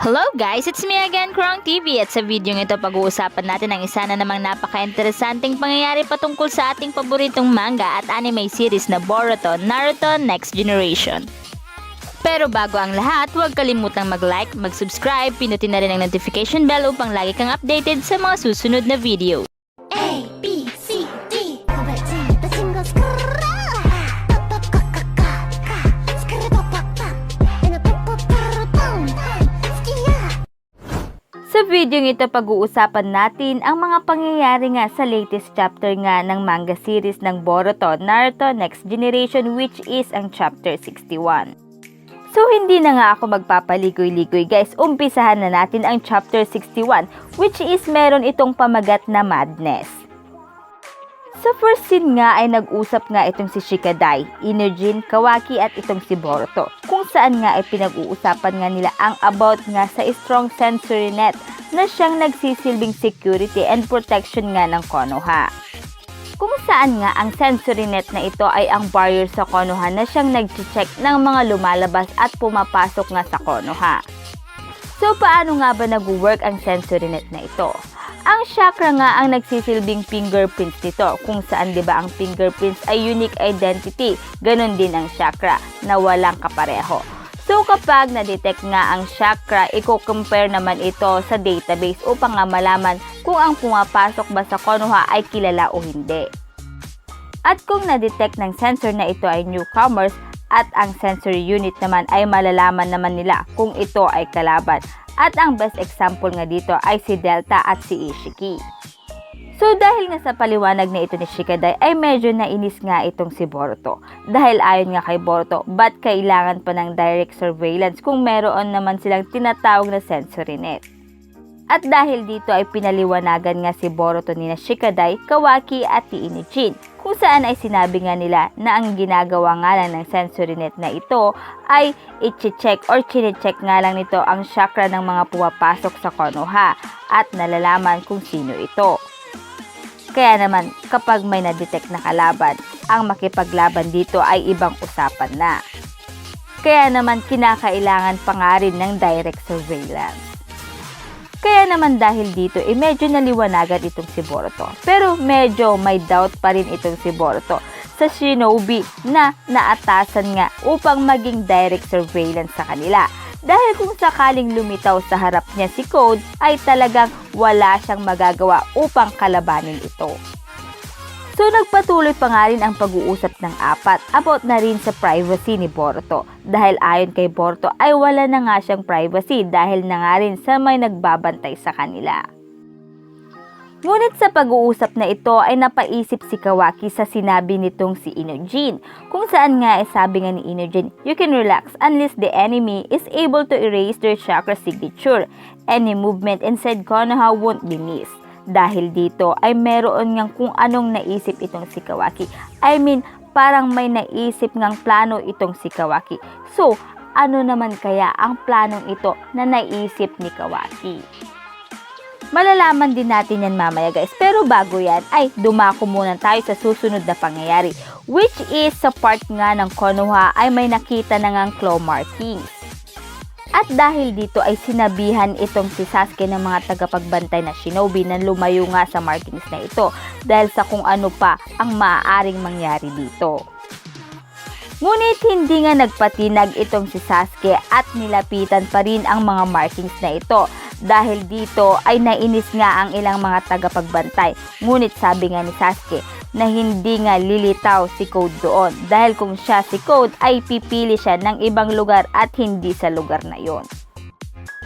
Hello guys! It's me again, Krong TV, at sa video ito pag-uusapan natin ang isa na namang napaka-interesanting pangyayari patungkol sa ating paboritong manga at anime series na Boruto, Naruto Next Generation. Pero bago ang lahat, huwag kalimutang mag-like, mag-subscribe, pinutin na rin ang notification bell upang lagi kang updated sa mga susunod na video. A, B, C, D 飛べちった信号スクラーパッパッカッカッカッカッスクルパッパッパッエナパッパッパラパン好きや Sa video ito pag-uusapan natin ang mga pangyayari nga sa latest chapter nga ng manga series ng Boruto, Naruto Next Generation, which is ang chapter 61. So hindi na nga ako magpapaligoy-ligoy guys, umpisahan na natin ang chapter 61, which is meron itong pamagat na madness. Sa first scene nga ay nag-usap nga itong si Shikadai, Inojin, Kawaki at itong si Boruto, kung saan nga ay pinag-uusapan nga nila ang about nga sa strong sensory net na siyang nagsisilbing security and protection nga ng Konoha. Kung saan nga ang sensory net na ito ay ang barrier sa Konoha na siyang nag-check ng mga lumalabas at pumapasok nga sa Konoha. So paano nga ba nag-work ang sensory net na ito? Ang chakra nga ang nagsisilbing fingerprints nito, kung saan 'di ba ang fingerprints ay unique identity, ganun din ang chakra na walang kapareho. So kapag na-detect nga ang chakra, i-compare naman ito sa database upang nga malaman kung ang pumapasok ba sa Konoha ay kilala o hindi. At kung na-detect ng sensor na ito ay newcomers at ang sensory unit naman ay malalaman naman nila kung ito ay kalaban. At ang best example nga dito ay si Delta at si Ishiki. So dahil nga sa paliwanag na ito ni Shikadai ay medyo nainis nga itong si Boruto. Dahil ayon nga kay Boruto, ba't kailangan pa ng direct surveillance kung meron naman silang tinatawag na sensory net? At dahil dito ay pinaliwanagan nga si Boruto ni Shikadai, Kawaki at Inojin, kung saan ay sinabi nga nila na ang ginagawa nga lang ng sensory net na ito ay i-check or chine-check nga lang nito ang chakra ng mga pumapasok sa Konoha at nalalaman kung sino ito. Kaya naman kapag may na-detect na kalaban, ang makipaglaban dito ay ibang usapan na. Kaya naman kinakailangan pa nga rin ng direct surveillance. Kaya naman dahil dito medyo naliwanagan itong si Boruto. Pero medyo may doubt pa rin itong si Boruto sa shinobi na naatasan nga upang maging direct surveillance sa kanila. Dahil kung sakaling lumitaw sa harap niya si Code ay talagang wala siyang magagawa upang kalabanin ito. So nagpatuloy pa nga rin ang pag-uusap ng apat about na rin sa privacy ni Boruto. Dahil ayon kay Boruto ay wala na nga siyang privacy dahil na nga rin sa may nagbabantay sa kanila. Ngunit sa pag-uusap na ito ay napaisip si Kawaki sa sinabi nitong si Inojin, kung saan nga ay sabi nga ni Inojin, you can relax unless the enemy is able to erase their chakra signature. Any movement inside Konoha won't be missed. Dahil dito ay meron ngang kung anong naisip itong si Kawaki. I mean, parang may naisip ngang plano itong si Kawaki. So, ano naman kaya ang planong ito na naisip ni Kawaki? Malalaman din natin yan mamaya guys. Pero bago yan ay dumako muna tayo sa susunod na pangyayari. Which is sa part nga ng Konoha ay may nakita na ngang claw markings. At dahil dito ay sinabihan itong si Sasuke ng mga tagapagbantay na shinobi na lumayo nga sa markings na ito dahil sa kung ano pa ang maaaring mangyari dito. Ngunit hindi nga nagpatinag itong si Sasuke at nilapitan pa rin ang mga markings na ito. Dahil dito ay nainis nga ang ilang mga tagapagbantay. Ngunit sabi nga ni Sasuke na hindi nga lilitaw si Code doon. Dahil kung siya si Code ay pipili siya ng ibang lugar at hindi sa lugar na yon.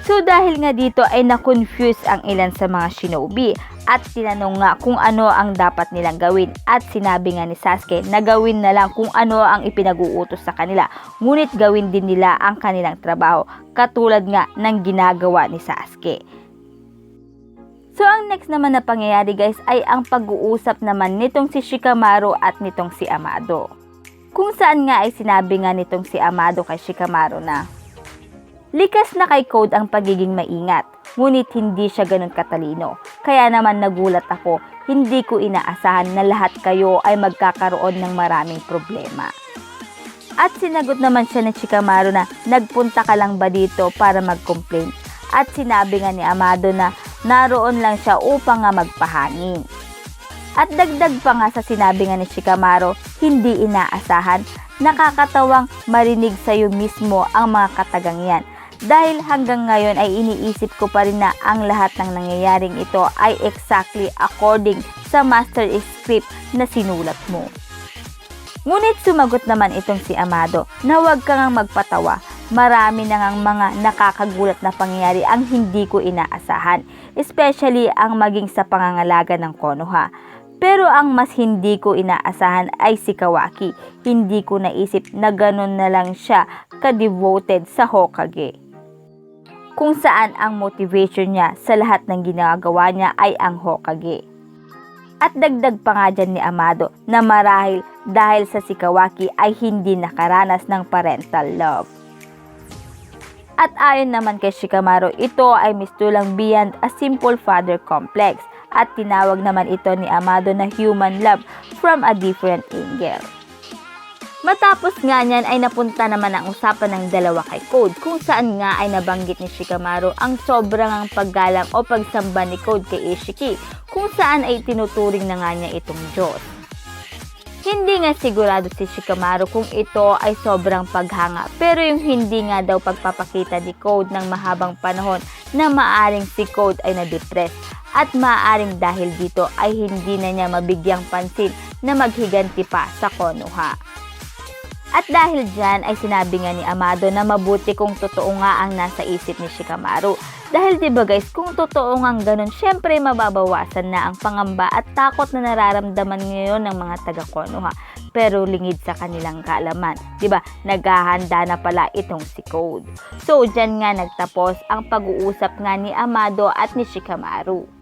So dahil nga dito ay na-confuse ang ilan sa mga shinobi at tinanong nga kung ano ang dapat nilang gawin at sinabi nga ni Sasuke na gawin na lang kung ano ang ipinag-uutos sa kanila, ngunit gawin din nila ang kanilang trabaho katulad nga ng ginagawa ni Sasuke. So ang next naman na pangyayari guys ay ang pag-uusap naman nitong si Shikamaru at nitong si Amado. Kung saan nga ay sinabi nga nitong si Amado kay Shikamaru na likas na kay Code ang pagiging maingat, ngunit hindi siya ganun katalino. Kaya naman nagulat ako, hindi ko inaasahan na lahat kayo ay magkakaroon ng maraming problema. At sinagot naman siya ni Shikamaru na nagpunta ka lang ba dito para mag-complain? at sinabi nga ni Amado na naroon lang siya upang nga magpahangin. At dagdag pa nga sa sinabi nga ni Shikamaru, hindi inaasahan, nakakatawang marinig sa iyo mismo ang mga katagang yan. Dahil hanggang ngayon ay iniisip ko pa rin na ang lahat ng nangyayaring ito ay exactly according sa master script na sinulat mo. Ngunit sumagot naman itong si Amado na huwag ka ngang magpatawa. Marami na ngang mga nakakagulat na pangyayari ang hindi ko inaasahan, especially ang maging sa pangangalaga ng Konoha. Pero ang mas hindi ko inaasahan ay si Kawaki. Hindi ko naisip na ganun na lang siya ka-devoted sa Hokage. Kung saan ang motivation niya sa lahat ng ginagawa niya ay ang Hokage. At dagdag pa nga dyan ni Amado na marahil dahil sa si Kawaki ay hindi nakaranas ng parental love. At ayon naman kay Shikamaru, ito ay mistulang beyond a simple father complex at tinawag naman ito ni Amado na human love from a different angle. Matapos nga niyan ay napunta naman ang usapan ng dalawa kay Code kung saan nga ay nabanggit ni Shikamaru ang sobrang ang paggalang o pagsamba ni Code kay Ishiki kung saan ay tinuturing na nga niya itong Diyos. Hindi nga sigurado si Shikamaru kung ito ay sobrang paghanga pero yung hindi nga daw pagpapakita ni Code ng mahabang panahon na maaring si Code ay na-depress at maaring dahil dito ay hindi na niya mabigyang pansin na maghiganti pa sa Konoha. At dahil dyan ay sinabi nga ni Amado na mabuti kung totoo nga ang nasa isip ni Shikamaru. Dahil diba guys, kung totoo nga ganun, syempre mababawasan na ang pangamba at takot na nararamdaman ngayon ng mga taga-Konoha. Pero lingid sa kanilang kaalaman, diba, naghahanda na pala itong si Code. So dyan nga nagtapos ang pag-uusap nga ni Amado at ni Shikamaru.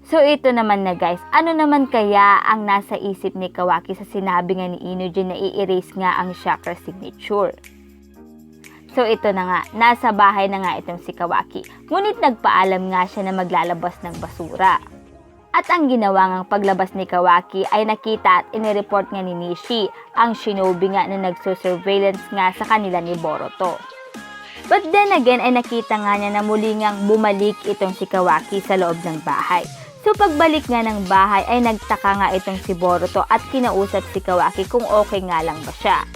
So ito naman na guys, ano naman kaya ang nasa isip ni Kawaki sa sinabi nga ni Inujin na i-erase nga ang chakra signature? So ito na nga, nasa bahay na nga itong si Kawaki, ngunit nagpaalam nga siya na maglalabas ng basura. At ang ginawa ngang paglabas ni Kawaki ay nakita at inireport nga ni Nishi, ang shinobi nga na nagsusurveillance nga sa kanila ni Boruto. But then again ay nakita nga niya na muli ngang bumalik itong si Kawaki sa loob ng bahay. So pagbalik nga ng bahay ay nagtaka nga itong si Boruto at kinausap si Kawaki kung okay nga lang ba siya.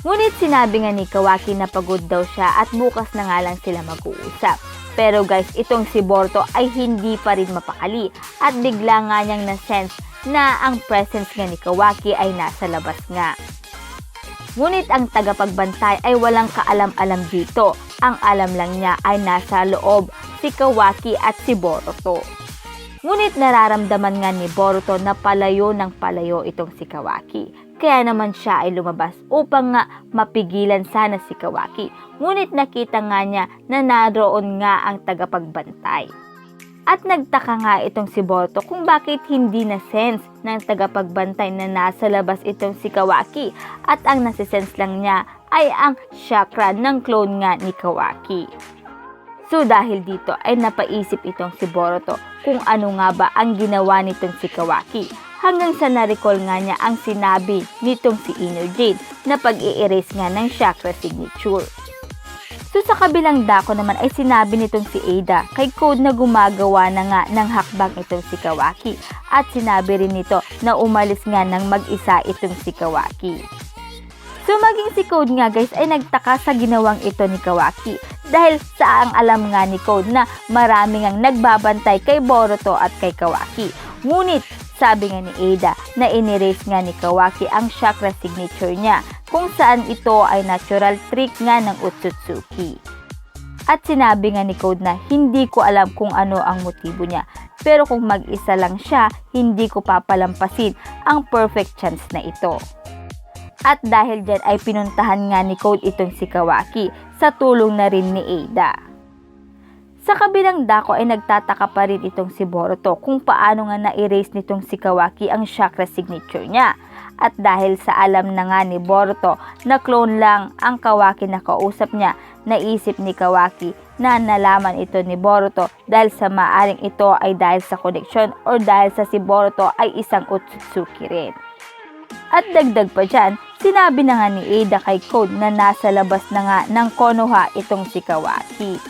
Ngunit sinabi nga ni Kawaki na pagod daw siya at bukas na nga lang sila mag-uusap. Pero guys, itong si Boruto ay hindi pa rin mapakali at bigla nga niyang na-sense na ang presence nga ni Kawaki ay nasa labas nga. Ngunit ang tagapagbantay ay walang kaalam-alam dito. Ang alam lang niya ay nasa loob si Kawaki at si Boruto. Ngunit nararamdaman nga ni Boruto na palayo ng palayo itong si Kawaki. Kaya naman siya ay lumabas upang nga mapigilan sana si Kawaki. Ngunit nakita nga niya na naroon nga ang tagapagbantay. At nagtaka nga itong si Boruto kung bakit hindi na sense ng tagapagbantay na nasa labas itong si Kawaki. At ang nasisense lang niya ay ang chakra ng clone nga ni Kawaki. So dahil dito ay napaisip itong si Boruto kung ano nga ba ang ginawa nitong si Kawaki hanggang sa na-recall nga niya ang sinabi nitong si Inujin na pag-i-erase nga ng chakra signature. So sa kabilang dako naman ay sinabi nitong si Ada kay Code na gumagawa na nga ng hakbang itong si Kawaki at sinabi rin nito na umalis nga ng mag-isa itong si Kawaki. So maging si Code nga guys ay nagtaka sa ginawang ito ni Kawaki dahil sa ang alam nga ni Code na marami ngang nagbabantay kay Boruto at kay Kawaki. Ngunit sabi nga ni Ada na in-erase nga ni Kawaki ang chakra signature niya kung saan ito ay natural trick nga ng Otsutsuki. At sinabi nga ni Code na hindi ko alam kung ano ang motibo niya pero kung mag-isa lang siya hindi ko papalampasin ang perfect chance na ito. At dahil dyan ay pinuntahan nga ni Code itong si Kawaki sa tulong na rin ni Ada. Sa kabilang dako ay nagtataka pa rin itong si Boruto kung paano nga na-erase nitong si Kawaki ang chakra signature niya. At dahil sa alam na nga ni Boruto na clone lang ang Kawaki na kausap niya, naisip ni Kawaki na nalaman ito ni Boruto dahil sa maaring ito ay dahil sa connection or dahil sa si Boruto ay isang Otsutsuki rin. At dagdag pa dyan, sinabi na nga ni Ada kay Code na nasa labas na nga ng Konoha itong si Kawaki.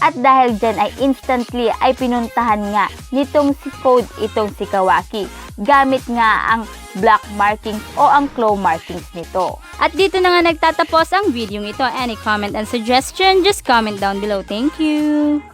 At dahil dyan ay instantly ay pinuntahan nga nitong si Code itong si Kawaki gamit nga ang black markings o ang claw markings nito. At dito na nga nagtatapos ang video ito. Any comment and suggestion, just comment down below. Thank you!